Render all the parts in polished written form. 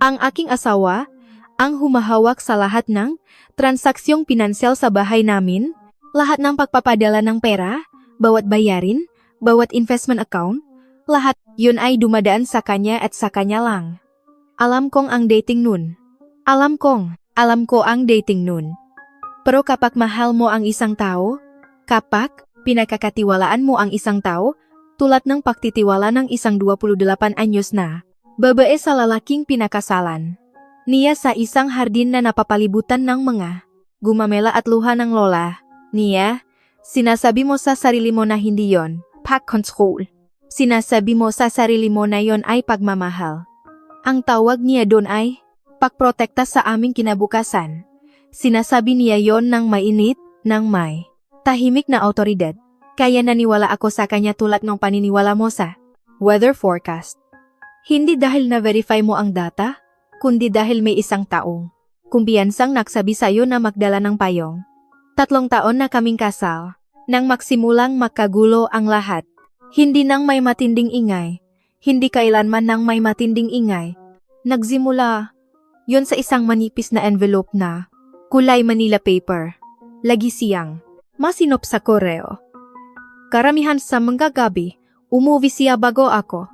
Ang aking asawa, ang humahawak sa lahat ng transaksyong pinansyal sa bahay namin, lahat ng pagpapadala ng pera, bawat bayarin, bawat investment account, lahat yun ay dumadaan sa kanya at sa kanya lang. Alam ko ang dating nun. Alam ko ang dating nun. Pero kapag mahal mo ang isang tao, kapag pinakakatiwalaan mo ang isang tao, tulad ng pagtitiwala ng isang 28 anyos na babae sa lalaking pinakasalan niya sa isang hardin na napapalibutan ng mga gumamela at luha ng lola niya, sinasabi mo sa sarili mo na hindi yon pag-control. Sinasabi mo sa sarili mo na yon ay pagmamahal. Ang tawag niya doon ay pagprotekta sa aming kinabukasan. Sinasabi niya yon ng mainit, ng may tahimik na autoridad. Kaya naniwala ako sa kanya tulad ng paniniwala mo sa weather forecast. Hindi dahil na-verify mo ang data, kundi dahil may isang taong kumpiyansang nagsabi sa'yo na magdala ng payong. 3 taon na kaming kasal, nang magsimulang magkagulo ang lahat. Hindi nang may matinding ingay, hindi kailanman nang may matinding ingay. Nagsimula yon sa isang manipis na envelope na kulay Manila paper. Lagi siyang masinop sa koreo. Karamihan sa mga gabi, umuwi siya bago ako.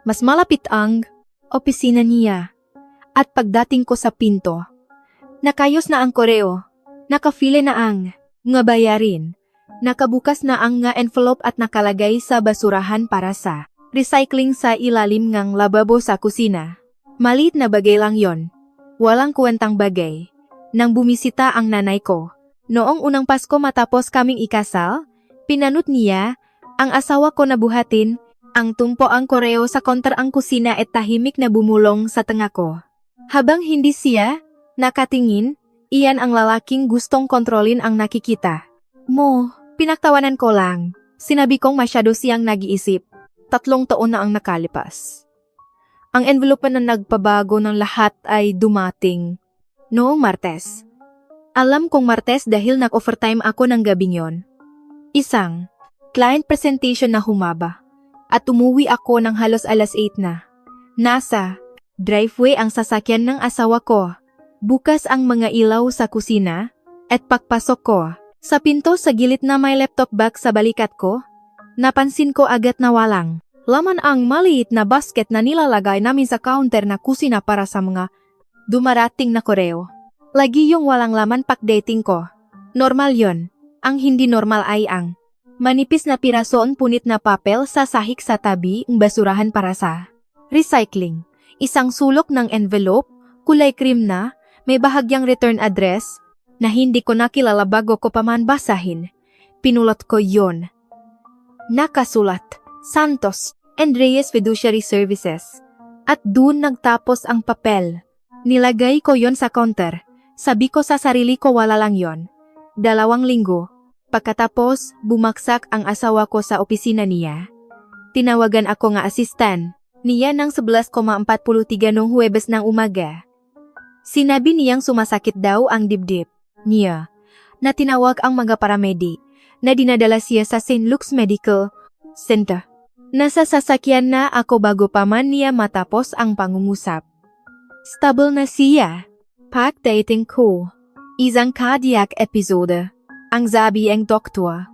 Mas malapit ang opisina niya. At pagdating ko sa pinto, nakayos na ang koreo, nakafile na ang nga bayarin, nakabukas na ang nga envelope at nakalagay sa basurahan para sa recycling sa ilalim ng lababo sa kusina. Maliit na bagay lang yon. Walang kwentang bagay. Nang bumisita ang nanay ko, noong unang Pasko matapos kaming ikasal, pinanot niya ang asawa ko na buhatin ang tumpo ang koreo sa counter ang kusina at tahimik na bumulong sa tenga ko. Habang hindi siya nakatingin, iyan ang lalaking gustong kontrolin ang nakikita mo. Pinagtawanan ko lang. Sinabi kong masyado siyang nag-iisip. 3 taon na ang nakalipas. Ang envelope na nagpabago ng lahat ay dumating noong Martes. Alam kong Martes dahil nag-overtime ako ng gabing yon. Isang client presentation na humaba. At umuwi ako ng halos alas 8 na. Nasa driveway ang sasakyan ng asawa ko. Bukas ang mga ilaw sa kusina. At pagpasok ko sa pinto sa gilid na may laptop bag sa balikat ko, napansin ko agad na walang laman ang maliit na basket na nilalagay namin sa counter na kusina para sa mga dumarating na koreo. Lagi yung walang laman pagdating ko. Normal yon. Ang hindi normal ay ang manipis na pirasoong punit na papel sa sahig sa tabi ng basurahan para sa recycling. Isang sulok ng envelope, kulay cream na, may bahagyang return address, na hindi ko nakilala bago ko pa man basahin. Pinulot ko yon. Nakasulat, Santos and Reyes Fiduciary Services. At dun nagtapos ang papel. Nilagay ko yon sa counter. Sabi ko sa sarili ko wala lang yon. 2 linggo. Pagkatapos, bumaksak ang asawa ko sa opisina niya. Tinawagan ako nga asistan niya ng 11:43 noong Huwebes ng umaga. Sinabi niyang sumasakit daw ang dibdib niya, na tinawag ang mga paramedi, na dinadala siya sa St. Luke's Medical Center. Nasa sasakyan na ako bago pa man niya matapos ang pangungusap. Stable na siya. Pagdating ko, isang cardiac episode. Ang sabi ang doktor,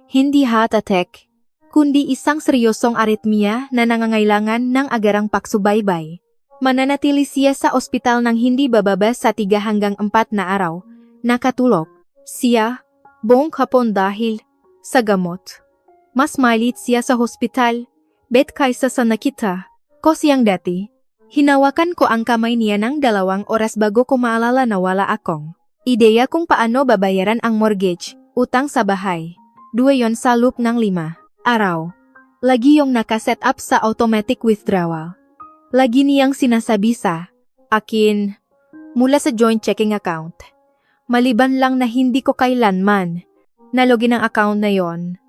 hindi heart attack, kundi isang seryosong aritmia na nangangailangan ng agarang pagsubaybay. Mananatili siya sa ospital ng hindi bababa sa 3 hanggang 4 na araw. Nakatulog siya buong hapon dahil sa gamot. Mas maliit siya sa hospital, bed kaysa sa nakita ko siyang dati. Hinawakan ko ang kamay niya ng 2 oras bago ko maalala na wala akong ideya kung paano babayaran ang mortgage, utang sa bahay. 2 yon sa loop ng 5 araw. Lagi yung nakaset up sa automatic withdrawal. Lagi niyang sinasabi sa akin mula sa joint checking account. Maliban lang na hindi ko kailanman nalogin ang account na yon.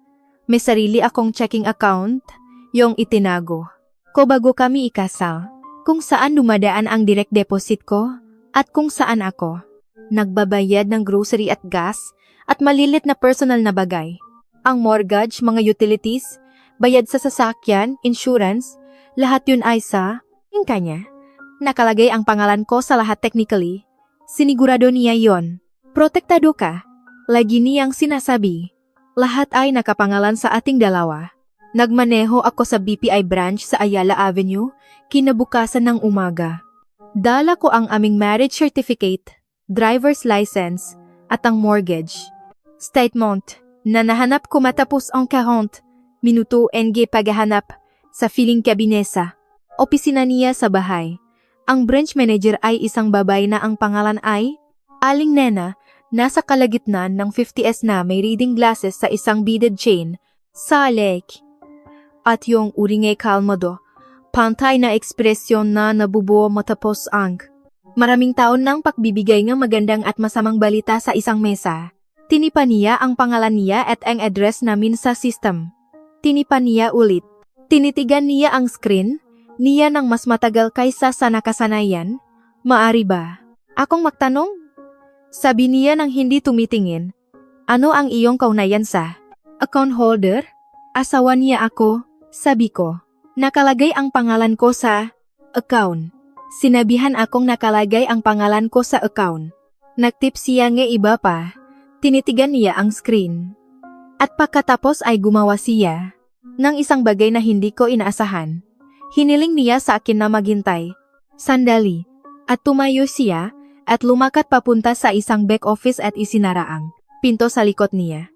May sarili akong checking account, yung itinago ko bago kami ikasal, kung saan dumadaan ang direct deposit ko at kung saan ako nagbabayad ng grocery at gas at malilit na personal na bagay. Ang mortgage, mga utilities, bayad sa sasakyan, insurance, lahat yun ay sa kanya. Nakalagay ang pangalan ko sa lahat technically. Sinigurado niya yon. Protektado ka. Lagi niyang sinasabi. Lahat ay nakapangalan sa ating dalawa. Nagmaneho ako sa BPI branch sa Ayala Avenue, kinabukasan ng umaga. Dala ko ang aming marriage certificate, driver's license, at ang mortgage. Statement na nahanap ko matapos ang 40 minuto NG paghahanap sa filing kabinesa. Opisina niya sa bahay. Ang branch manager ay isang babae na ang pangalan ay Aling Nena, nasa kalagitnaan ng 50s na may reading glasses sa isang beaded chain sa lake. At yung uringay kalmado, pantay na ekspresyon na nabubuo matapos ang maraming taon ng pagbibigay ng magandang at masamang balita sa isang mesa. Tinipa niya ang pangalan niya at ang address namin sa system. Tinipa niya ulit. Tinitigan niya ang screen niya ng mas matagal kaysa sa nakasanayan. Maari ba akong magtanong? Sabi niya nang hindi tumitingin. Ano ang iyong kaunayan sa account holder? Asawa niya ako, sabi ko. Nakalagay ang pangalan ko sa account. Sinabihan akong nakalagay ang pangalan ko sa account. Nagtip siya ng iba pa. Tinitigan niya ang screen. At pagkatapos ay gumawa siya ng isang bagay na hindi ko inaasahan. Hiniling niya sa akin na maghintay. Sandali. At tumayo siya at lumakad papunta sa isang back office at isinara ang pinto sa likod niya.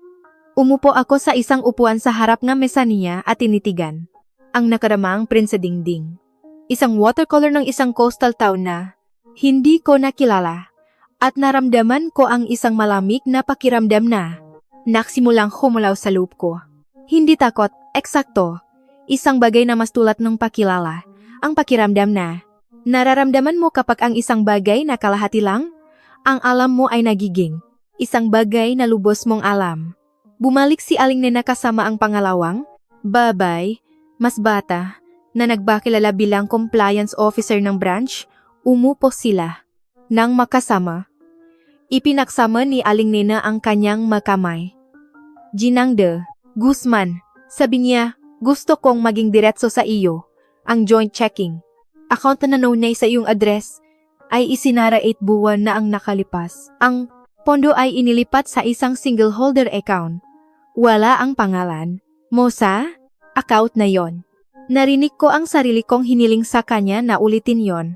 Umupo ako sa isang upuan sa harap ng mesa niya at tinitigan ang nakaramang print sa dingding. Isang watercolor ng isang coastal town na hindi ko nakilala. At naramdaman ko ang isang malamig na pakiramdam na naksimulang humulaw sa loob ko. Hindi takot, eksakto. Isang bagay na mas tulad ng pakilala. Ang pakiramdam na nararamdaman mo kapag ang isang bagay na kalahati lang, ang alam mo ay nagiging isang bagay na lubos mong alam. Bumalik si Aling Nena kasama ang pangalawang babay, mas bata, na nagbakilala bilang compliance officer ng branch. Umupo sila. Nang makasama, ipinaksama ni Aling Nena ang kanyang makamay. Ginang Guzman, sabi niya, gusto kong maging diretso sa iyo. Ang joint checking account na nanonay sa iyong address ay isinara 8 buwan na ang nakalipas. Ang pondo ay inilipat sa isang single holder account. Wala ang pangalan mo sa account na yon. Narinig ko ang sarili kong hiniling sa kanya na ulitin yon.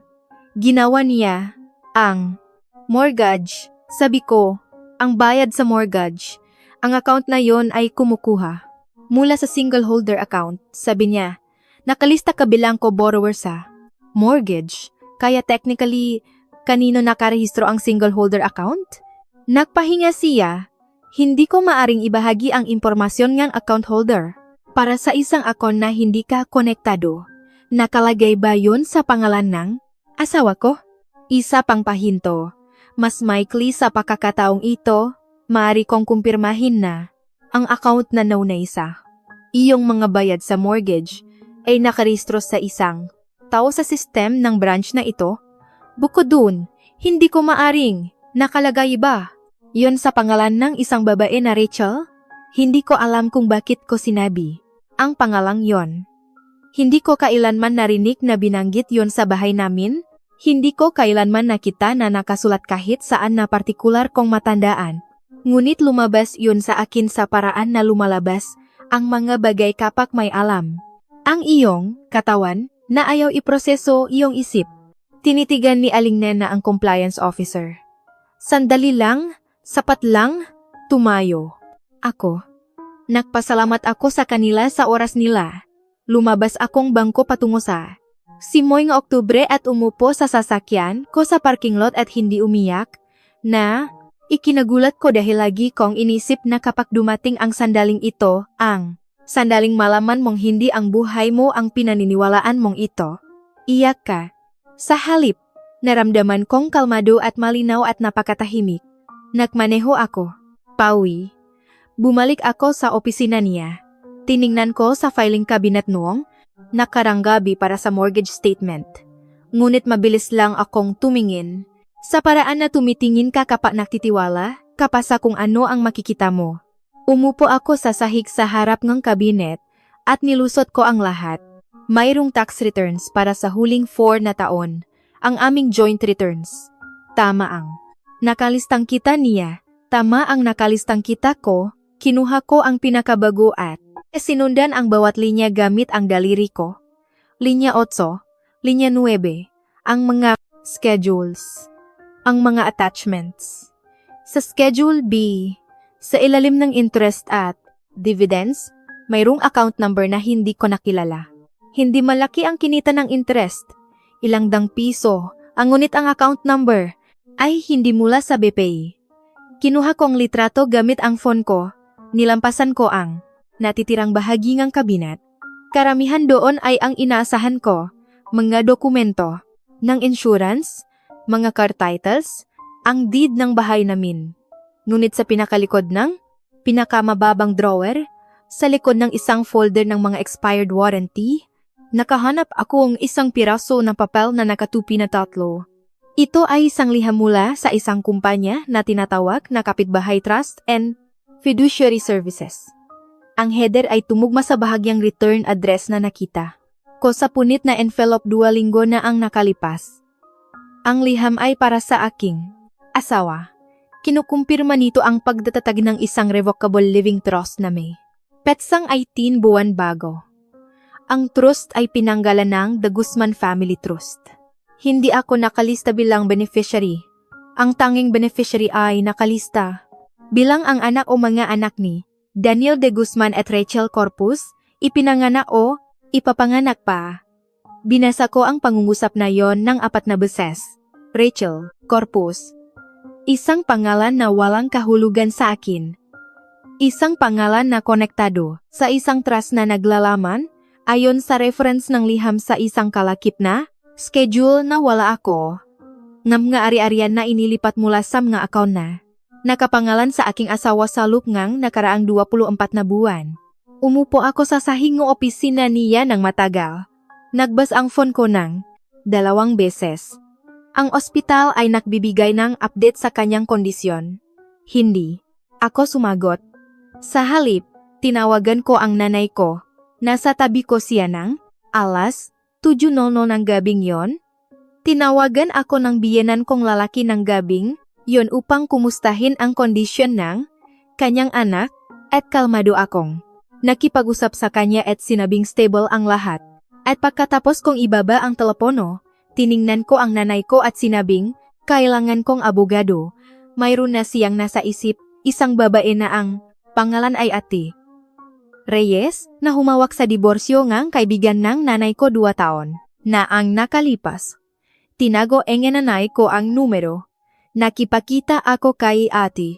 Ginawa niya ang mortgage. Sabi ko, ang bayad sa mortgage. Ang account na yon ay kumukuha mula sa single holder account. Sabi niya, nakalista ka bilang co-borrower sa mortgage. Kaya technically, kanino nakarehistro ang single holder account? Nagpahinga siya. Hindi ko maaring ibahagi ang impormasyon ng account holder para sa isang account na hindi ka konektado. Nakalagay ba yun sa pangalan ng asawa ko? Isa pang pahinto. Mas maikli sa pagkakataong ito, maaari kong kumpirmahin na ang account na naunay sa iyong mga bayad sa mortgage ay nakarehistro sa isang tao sa sistem ng branch na ito. Bukod dun, hindi ko maaring nakalagay ba yon sa pangalan ng isang babae na Rachel? Hindi ko alam kung bakit ko sinabi ang pangalang yon. Hindi ko kailanman narinig na binanggit yon sa bahay namin. Hindi ko kailanman nakita na nakasulat kahit saan na partikular kong matandaan. Ngunit lumabas yun sa akin sa paraan na lumalabas ang mga bagay kapag may alam. Ang iyong katawan na ayaw iproseso iyong isip. Tinitigan ni Aling Nena ang compliance officer. Sandali lang, sapat lang, tumayo. Ako. Nagpasalamat ako sa kanila sa oras nila. Lumabas akong bangko patungo sa simoy ng Oktubre at umupo sa sasakyan ko sa parking lot at hindi umiyak na ikinagulat ko dahil lagi kong inisip na kapag dumating ang sandaling ito, ang sandaling malaman mong hindi ang buhay mo ang pinaniniwalaan mong ito, iyak ka. Sa halip, naramdaman kong kalmado at malinaw at napakatahimik. Nagmaneho ako. Pauwi. Bumalik ako sa opisina niya. Tiningnan ko sa filing cabinet noong nakarang gabi para sa mortgage statement. Ngunit mabilis lang akong tumingin. Sa paraan na tumitingin ka kapag naktitiwala, kapasa kung ano ang makikita mo. Umupo ako sa sahig sa harap ng kabinet at nilusot ko ang lahat. Mayroong tax returns para sa huling 4 na taon. ang aming joint returns. Tama ang nakalistang kita niya. Tama ang nakalistang kita ko. Kinuha ko ang pinakabago at sinundan ang bawat linya gamit ang daliri ko. Linya 8, linya 9, ang mga schedules, ang mga attachments. Sa Schedule B, sa ilalim ng interest at dividends, mayroong account number na hindi ko nakilala. Hindi malaki ang kinita ng interest, ilang dang piso, ang ngunit ang account number ay hindi mula sa BPI. Kinuha kong litrato gamit ang phone ko, nilampasan ko ang natitirang bahagi ng kabinet. Karamihan doon ay ang inaasahan ko, mga dokumento ng insurance, mga car titles, ang deed ng bahay namin. Ngunit sa pinakalikod ng pinakamababang drawer, sa likod ng isang folder ng mga expired warranty, nakahanap ako ng isang piraso ng papel na nakatupi na 3. Ito ay isang liham mula sa isang kumpanya na tinatawag na Kapitbahay Trust and Fiduciary Services. Ang header ay tumugma sa bahagyang return address na nakita ko sa punit na envelope 2 linggo na ang nakalipas. Ang liham ay para sa aking asawa. Kinukumpirma nito ang pagdatatag ng isang revocable living trust na may petsang 18 buwan bago. Ang trust ay pinanggalan ng The Guzman Family Trust. Hindi ako nakalista bilang beneficiary. Ang tanging beneficiary ay nakalista bilang ang anak o mga anak ni Daniel de Guzman at Rachel Corpus, ipinanganak o ipapanganak pa. Binasa ko ang pangungusap na yon ng 4 na beses. Rachel Corpus. Isang pangalan na walang kahulugan sa akin. Isang pangalan na konektado sa isang trust na naglalaman ayon sa reference ng liham sa isang kalakip na schedule na wala ako. Ng mga ari-arian na inilipat mula sa mga account na nakapangalan sa aking asawa sa loop ngang nakaraang 24 na buwan. Umupo ako sa sahig ng opisina niya ng matagal. Nagbas ang phone ko ng 2 beses. Ang ospital ay nagbibigay ng update sa kanyang kondisyon. Hindi ako sumagot. Sa halip, tinawagan ko ang nanay ko. Nasa tabi ko siya ng alas 7:00 ng gabing yon. Tinawagan ako ng biyenan kong lalaki ng gabing yon upang kumustahin ang kondisyon ng kanyang anak at kalmado akong nakipag-usap sa kanya at sinabing stable ang lahat. At pagkatapos kong ibaba ang telepono, tiningnan ko ang nanay ko at sinabing, kailangan kong abogado. Mayroon na siyang nasa isip, isang babae na ang pangalan ay Ate Reyes, na humawak sa diborsyo ngang kaibigan ng nanay ko 2 taon na ang nakalipas. Tinago ang nanay ko ang numero. Nakipakita ako kay Ate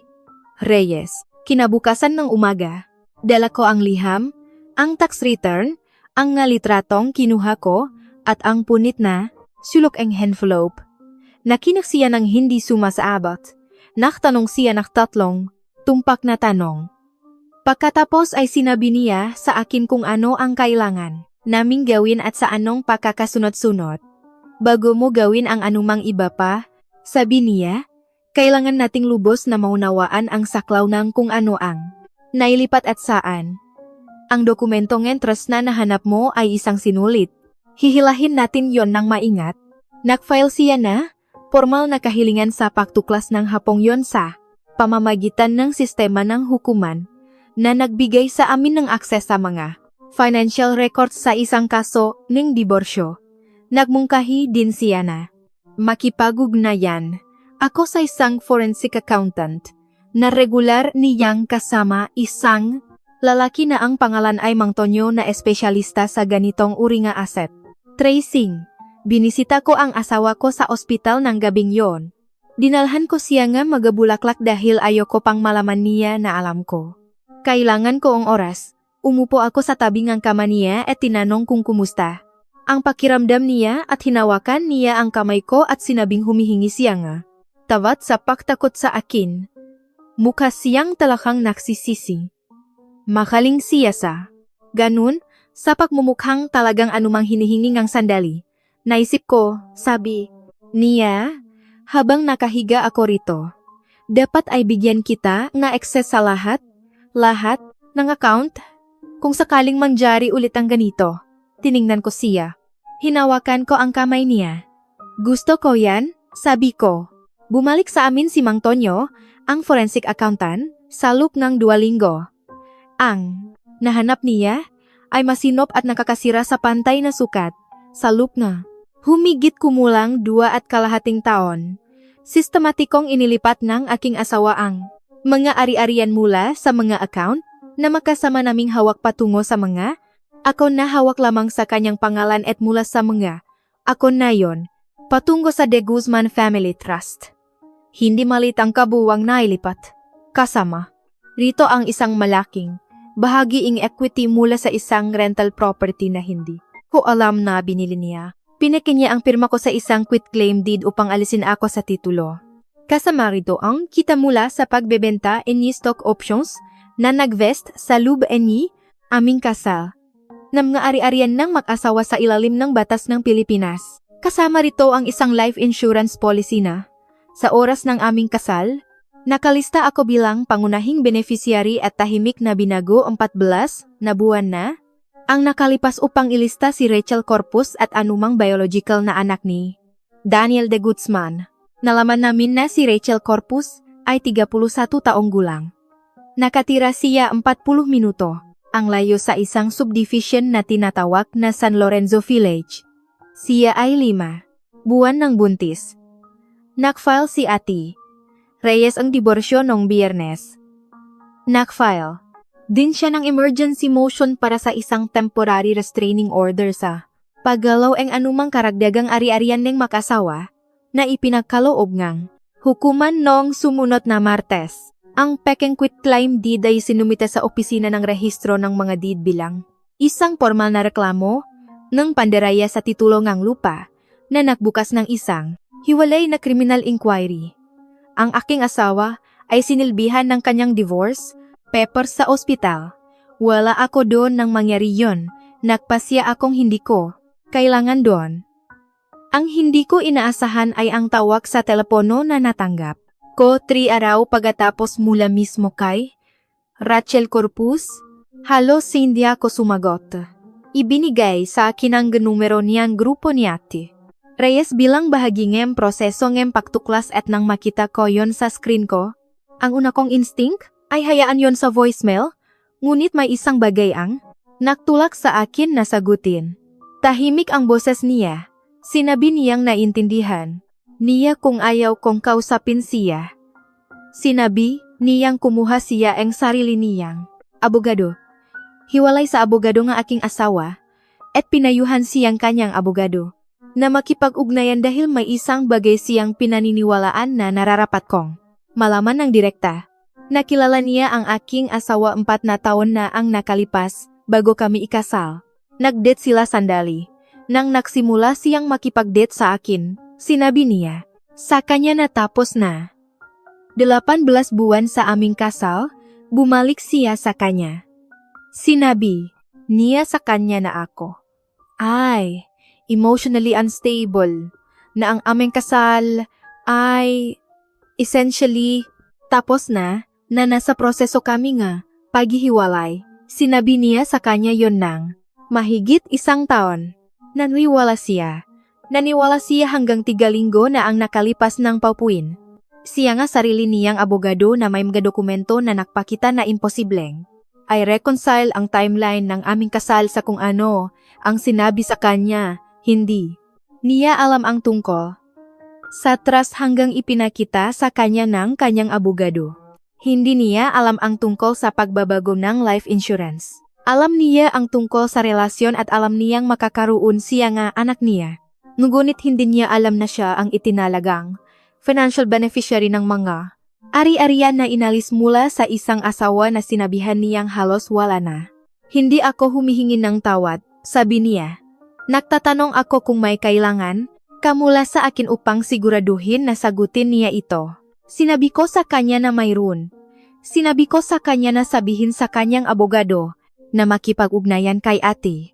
Reyes. Kinabukasan ng umaga, dala ko ang liham, ang tax return, ang nalitratong kinuha ko, at ang punit na sulok ang envelope. Nakinig siya ng hindi sumasaabot. Naktanong siya ng 3 tumpak na tanong. Pagkatapos ay sinabi niya sa akin kung ano ang kailangan naming gawin at sa anong pakakasunod-sunod. Bago mo gawin ang anumang iba pa, sabi niya, kailangan nating lubos na maunawaan ang saklaw ng kung ano ang nailipat at saan. Ang dokumentong entros na nahanap mo ay isang sinulit. Hihilahin natin yon ng maingat. Nag-file siya na, formal na kahilingan sa pagtuklas ng hapong yon sa pamamagitan ng sistema ng hukuman na nagbigay sa amin ng akses sa mga financial records sa isang kaso ng diborsyo. Nagmungkahi din siya na makipag-ugnayan ako sa isang forensic accountant na regular niyang kasama isang lalaki na ang pangalan ay Mang Tonyo na espesyalista sa ganitong uri nga asset tracing. Binisita ko ang asawa ko sa ospital ng gabing yon. Dinalhan ko siya nga magabulaklak dahil ayoko pang malaman niya na alam ko. Kailangan ko ang oras. Umupo ako sa tabi ng kama niya at tinanong kung kumusta. Ang pakiramdam niya at hinawakan niya ang kamay ko at sinabing humihingi siya nga. Tawat sa pagtakot sa akin. Mukha siyang talakang nagsisisi. Makaling siya sa ganun, sa pagmumukhang talagang anumang hinihingi ngang sandali. Naisip ko, sabi niya, habang nakahiga ako rito. Dapat ay bigyan kita ng access sa lahat ng account. Kung sakaling mangyari ulit ang ganito, tiningnan ko siya. Hinawakan ko ang kamay niya. Gusto ko yan, sabi ko. Bumalik sa amin si Mang Tonyo, ang forensic accountant, sa loob ng 2 linggo. Ang nahanap niya ay masinop at nakakasira sa pantay na sukat sa loob na humigit kumulang 2.5 taon. Sistematikong inilipat ng aking asawa ang mga ari-arian mula sa mga account na makasama naming hawak patungo sa mga ako na hawak lamang sa kanyang pangalan at mula sa mga ako na yon patungo sa De Guzman Family Trust. Hindi malit ang kabuwang nailipat. Kasama rito ang isang malaking bahagiing equity mula sa isang rental property na hindi ko alam na binili niya. Pinakin niya ang pirma ko sa isang quitclaim deed upang alisin ako sa titulo. Kasama rito ang kita mula sa pagbebenta any stock options na nag-vest sa loob any aming kasal na mga ari-arian ng mag-asawa sa ilalim ng batas ng Pilipinas. Kasama rito ang isang life insurance policy na sa oras ng aming kasal, nakalista ako bilang pangunahing beneficiary at tahimik na binago 14 na buwan na ang nakalipas upang ilista si Rachel Corpus at anumang biological na anak ni Daniel de Guzman. Nalaman namin na si Rachel Corpus ay 31 taong gulang. Nakatira siya 40 minuto, ang layo sa isang subdivision na tinatawag na San Lorenzo Village. Siya ay 5 buwan ng buntis. Nakfile si Ati Reyes ang diborsyo noong Biyernes. Nakfile din siya ng emergency motion para sa isang temporary restraining order sa paggalaw ang anumang karagdagang ari-arian ng makasawa na ipinagkaloob ngang hukuman noong sumunod na Martes. Ang pekeng quitclaim deed ay sinumite sa opisina ng rehistro ng mga deed bilang isang formal na reklamo ng pandaraya sa titulo ngang lupa na nagbukas ng isang hiwalay na criminal inquiry. Ang aking asawa ay sinilbihan ng kanyang divorce papers sa ospital. Wala ako doon nang mangyari yon. Nagpasya akong hindi ko kailangan doon. Ang hindi ko inaasahan ay ang tawag sa telepono na natanggap ko 3 araw pagkatapos mula mismo kay Rachel Corpus. Halos hindi ako sumagot. Ibinigay sa akin ang numero niyang grupo ni Ate Reyes bilang bahagi ng proseso ng pagtuklas at nang makita ko yon sa screen ko. Ang una kong instinct ay hayaan yon sa voicemail, ngunit may isang bagay ang nagtulak sa akin na sagutin. Tahimik ang boses niya. Sinabi niyang naintindihan niya kung ayaw kong kausapin siya. Sinabi niyang kumuha siya ang sarili niyang abogado. Hiwalay sa abogado ng aking asawa at pinayuhan siyang kanyang abogado na makipag-ugnayan dahil may isang bagay siyang pinaniniwalaan na nararapat kong malaman ng direkta. Nakilala niya ang aking asawa 4 na taon na ang nakalipas bago kami ikasal. Nag-date sila sandali. Nang nagsimula siyang makipag-date sa akin, sinabi niya sa kanya na tapos na 18 buwan sa aming kasal, bumalik siya sa kanya. Sinabi niya sa kanya na ako ay emotionally unstable, na ang aming kasal ay essentially tapos na nasa proseso kami nga paghihiwalay. Sinabi niya sa kanya yon nang mahigit 1 taon. Naniwala siya hanggang 3 linggo na ang nakalipas ng paupuin. Siya nga sarili niyang abogado na may mga dokumento na nakpakita na imposibleng ay reconcile ang timeline ng aming kasal sa kung ano ang sinabi sa kanya. Hindi niya alam ang tungkol sa trust hanggang ipinakita sa kanya ng kanyang abogado. Hindi niya alam ang tungkol sa pagbabago ng life insurance. Alam niya ang tungkol sa relasyon at alam niyang makakaroon siya nga anak niya. Ngunit hindi niya alam na siya ang itinalagang financial beneficiary ng mga ari-arian na inalis mula sa isang asawa na sinabihan niyang halos wala na. Hindi ako humihingi ng tawad, sabi niya. Nagtatanong ako kung may kailangan ka mula sa akin upang siguraduhin na sagutin niya ito. Sinabi ko sa kanya na mayroon. Sinabi ko sa kanya na sabihin sa kanyang abogado na makipag-ugnayan kay Ate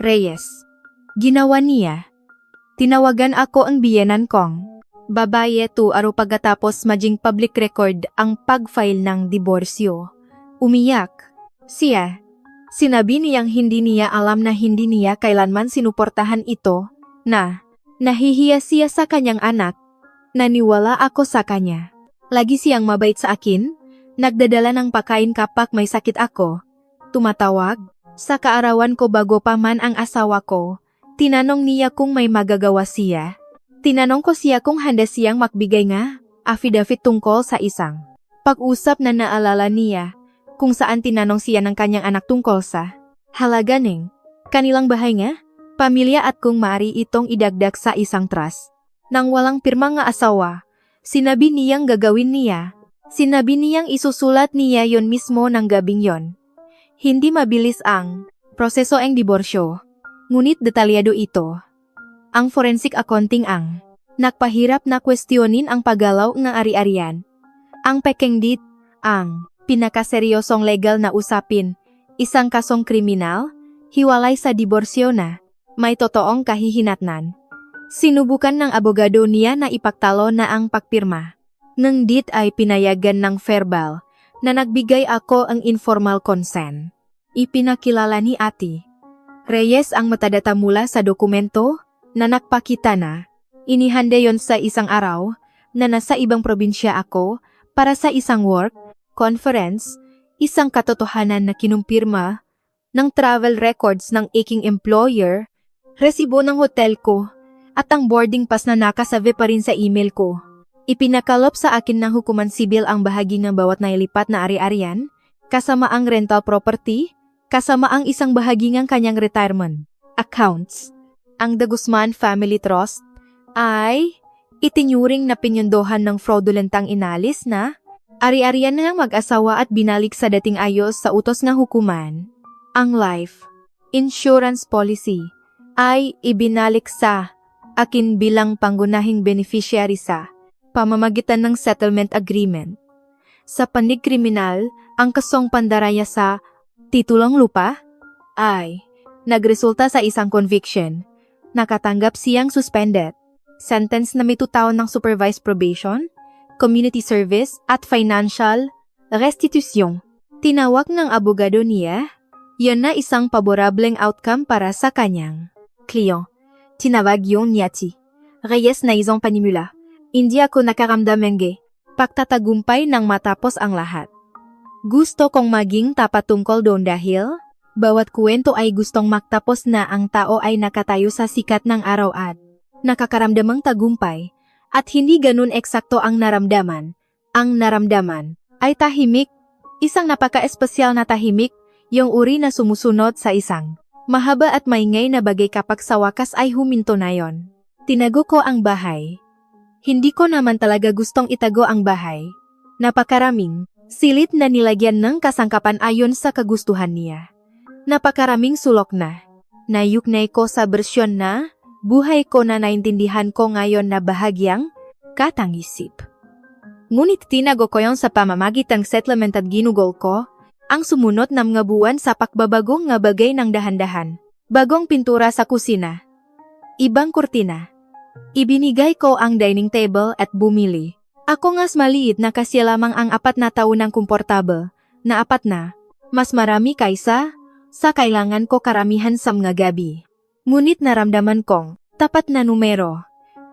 Reyes. Ginawa niya. Tinawagan ako ang biyenan kong babae 2 araw pagkatapos maging public record ang pag-file ng diborsyo. Umiyak siya. Sinabi niyang hindi niya alam na hindi niya kailanman sinuportahan ito, na Nahihiya siya sa kanyang anak. Naniwala ako sa kanya. Lagi siyang mabait sa akin. Nagdadala ng pagkain kapag may sakit ako. Tumatawag. Sa kaarawan ko bago pa man ang asawa ko. Tinanong niya kung may magagawa siya. Tinanong ko siya kung handa siyang magbigay nga affidavit tungkol sa isang pag-usap na naalala niya kung saan tinanong siya ng kanyang anak tungkol sa halaga ng kanilang bahay nga, pamilya at kung maaari itong idagdag sa isang trust. Nang walang pirma nga asawa, sinabi niyang gagawin niya. Sinabi niyang isusulat niya yon mismo ng gabing yon. Hindi mabilis ang proseso ang diborsyo. Ngunit detalyado ito. Ang forensic accounting ang nagpahirap na kwestiyonin ang paggalaw ng ari-arian. Ang pekengdit, ang pinakaseryosong legal na usapin, isang kasong kriminal, hiwalay sa diborsyo na may totoong kahihinatnan. Sinubukan ng abogado niya na ipagtalo na ang pagpirma. Ng dit ay pinayagan ng verbal na nagbigay ako ang informal consent. Ipinakilala ni Ate Reyes ang metadata mula sa dokumento na nagpakita na inihanda yon sa isang araw na nasa ibang probinsya ako para sa isang work, conference, isang katotohanan na kinumpirma ng travel records ng aking employer, resibo ng hotel ko, at ang boarding pass na nakasabi pa rin sa email ko. Ipinakalop sa akin ng hukuman sibil ang bahagi ng bawat nailipat na ari-arian, kasama ang rental property, kasama ang isang bahagi ng kanyang retirement accounts. Ang De Guzman Family Trust ay itinyuring na pinyondohan ng fraudulentang inalis na ari-arian ng mag-asawa at binalik sa dating ayos sa utos ng hukuman. Ang life insurance policy ay ibinalik sa akin bilang pangunahing beneficiary sa pamamagitan ng settlement agreement. Sa pandig kriminal, ang kasong pandaraya sa titulong lupa ay nagresulta sa isang conviction. Nakatanggap siyang suspended. Sentence na may 2 taon ng supervised probation, community service at financial restitution. Tinawag ng abogado niya, yan na isang paborableng outcome para sa kanyang kliyong. Tinawag yung Ate Reyes na isang panimula. Hindi ako nakaramdam ng pagtatagumpay nang matapos ang lahat. Gusto kong maging tapat tungkol doon dahil bawat kwento ay gustong magtapos na ang tao ay nakatayo sa sikat ng araw at nakakaramdamang tagumpay at hindi ganun eksakto ang naramdaman. Ang naramdaman ay tahimik, isang napaka-espesyal na tahimik, yung uri na sumusunod sa isang mahaba at maingay na bagay kapag sa wakas ay huminto na yon. Tinago ko ang bahay. Hindi ko naman talaga gustong itago ang bahay. Napakaraming silit na nilagyan ng kasangkapan ayon sa kagustuhan niya. Napakaraming sulok na. Nayuknay ko sa bersyon na buhay ko na naintindihan ko ngayon na bahagyang katang-isip. Ngunit tinago ko yon sa pamamagitang settlement at ginugol ko ang sumunod na mga buwan sa pakbabagong nga bagay ng dahan-dahan. Bagong pintura sa kusina. Ibang kurtina. Ibinigay ko ang dining table at bumili. Ako ngas maliit na kasi lamang ang 4 na taon ng komportable, na 4 na, mas marami kaysa sa kailangan ko karamihan sa mga gabi. Ngunit naramdaman kong tapat na numero.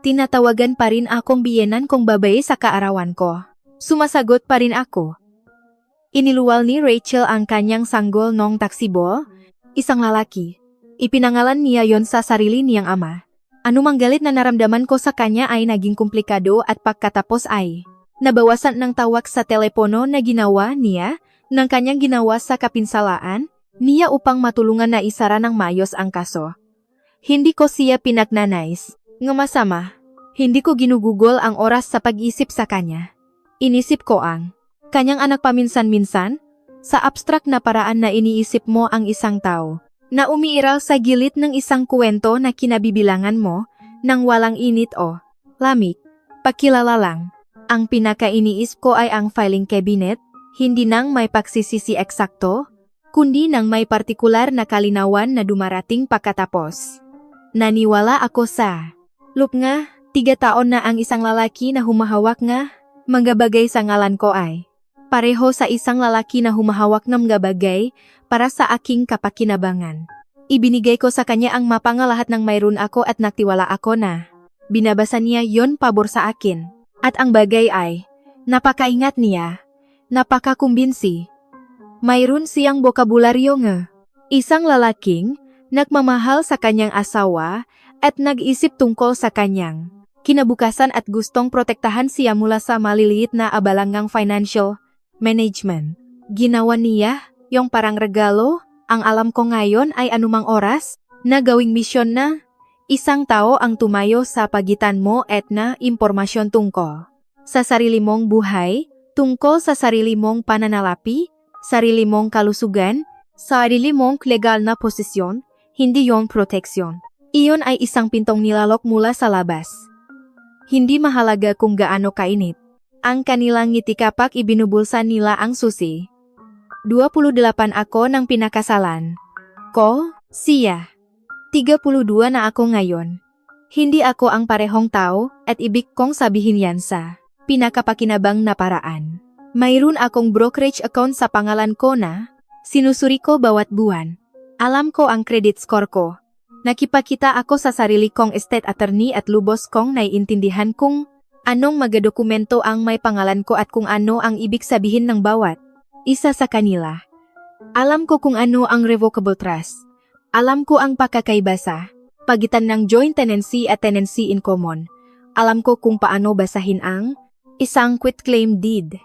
Tinatawagan pa rin akong biyenan kong babae sa kaarawan ko. Sumasagot pa rin ako. Iniluwal ni Rachel ang kanyang sanggol nung taksibo, isang lalaki. Ipinangalan niya yon sa sarili niyang ama. Anumang galit na naramdaman ko sa kanya ay naging komplikado at pagkatapos ay nabawasan ng tawag sa telepono na ginawa niya ng kanyang ginawa sa kapinsalaan niya upang matulungan na isara ng maayos ang kaso. Hindi ko siya pinagnanais. Nga masama, hindi ko ginugugol ang oras sa pag-isip sa kanya. Inisip ko ang kanyang anak paminsan-minsan, sa abstract na paraan na iniisip mo ang isang tao na umiiral sa gilid ng isang kwento na kinabibilangan mo nang walang init o lamig. Pakilala lang, ang pinaka-iniisip ko ay ang filing cabinet, hindi nang may pagsisisi eksakto, kundi nang may partikular na kalinawan na dumarating pagkatapos. Naniwala ako sa loop nga, 3 taon na ang isang lalaki na humahawak nga, mga bagay sa ngalan ko ay pareho sa isang lalaki na humahawak ng mga bagay para sa aking kapakinabangan. Ibinigay ko sa kanya ang mapanga lahat ng mayroon ako at nagtiwala ako na Binabasa niya yon pabor sa akin. At ang bagay ay, napakaingat niya. Napakakumbinsi. Mayroon siyang bokabularyo nga. Isang lalaking, nagmamahal sa kanyang asawa, at nag-isip tungkol sa kanyang kinabukasan at gustong protektahan siya mula sa maliliit na abalangang financial management. Ginawa niya, yung parang regalo, ang alam ko ngayon ay anumang oras, na gawing misyon na, isang tao ang tumayo sa pagitan mo at na impormasyon tungkol sa sarili mong buhay, tungkol sa sarili mong pananalapi, sarili mong kalusugan, sarili mong legal na posisyon, hindi yung proteksyon. Iyon ay isang pintong nilalok mula sa labas. Hindi mahalaga kung gaano kainit. Ang kanilang ngiti kapag ibinubulsan nila ang susi. 28 ako ng pinakasalan. Ko, siya. 32 na ako ngayon. Hindi ako ang parehong tao at ibig kong sabihin yan sa pinakapakinabang na paraan. Mayroon akong brokerage account sa pangalan ko na sinusuri ko bawat buwan. Alam ko ang credit score ko. Nakipakita ako sa sarili kong estate attorney at lubos kong naiintindihan kung anong mga dokumento ang may pangalan ko at kung ano ang ibig sabihin ng bawat isa sa kanila. Alam ko kung ano ang revocable trust. Alam ko ang pagkakaiba sa pagitan ng joint tenancy at tenancy in common. Alam ko kung paano basahin ang isang quitclaim deed.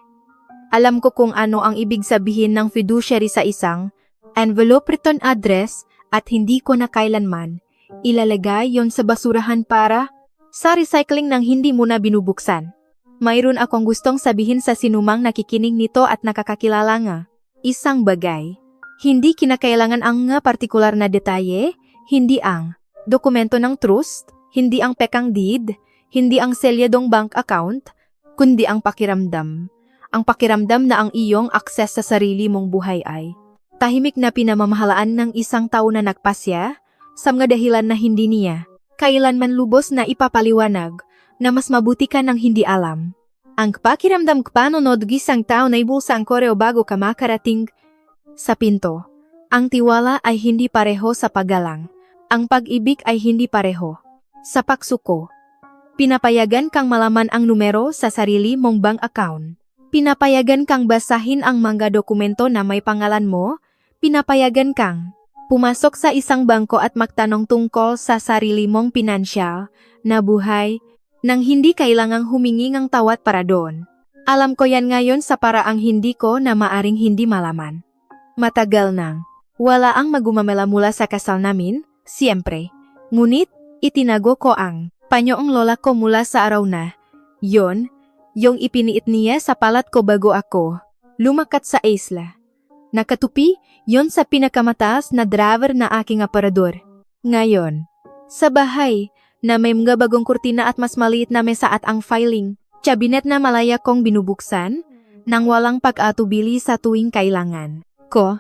Alam ko kung ano ang ibig sabihin ng fiduciary sa isang envelope return address at hindi ko na kailanman ilalagay yon sa basurahan para sa recycling nang hindi mo na binubuksan. Mayroon akong gustong sabihin sa sinumang nakikinig nito at nakakakilala nga. Isang bagay. Hindi kinakailangan ang nga partikular na detalye, hindi ang dokumento ng trust, hindi ang pekang deed, hindi ang selyadong bank account, kundi ang pakiramdam. Ang pakiramdam na ang iyong akses sa sarili mong buhay ay tahimik na pinamamahalaan ng isang tao na nagpasya sa mga dahilan na hindi niya kailanman lubos na ipapaliwanag na mas mabuti ka nang hindi alam. Ang pakiramdam kpanunod gisang tao na ibulsa ang koreo bago ka makarating sa pinto. Ang tiwala ay hindi pareho sa paggalang. Ang pag-ibig ay hindi pareho sa pagsuko. Pinapayagan kang malaman ang numero sa sarili mong bank account. Pinapayagan kang basahin ang mga dokumento na may pangalan mo. Pinapayagan kang pumasok sa isang bangko at magtanong tungkol sa sarili mong pinansyal na buhay nang hindi kailangang humingi ng tawad para doon. Alam ko yan ngayon sa paraang hindi ko na maaring hindi malaman. Matagal nang wala ang magumamela mula sa kasal namin, siyempre. Ngunit, itinago ko ang panyoong lola ko mula sa araw na yon, yung ipiniit niya sa palat ko bago ako lumakat sa isla. Nakatupi yon sa pinakamataas na driver na aking aparador. Ngayon, sa bahay, na may mga bagong kurtina at mas maliit na mesa at ang filing, cabinet na malaya kong binubuksan, nang walang pag-atubili sa tuwing kailangan ko.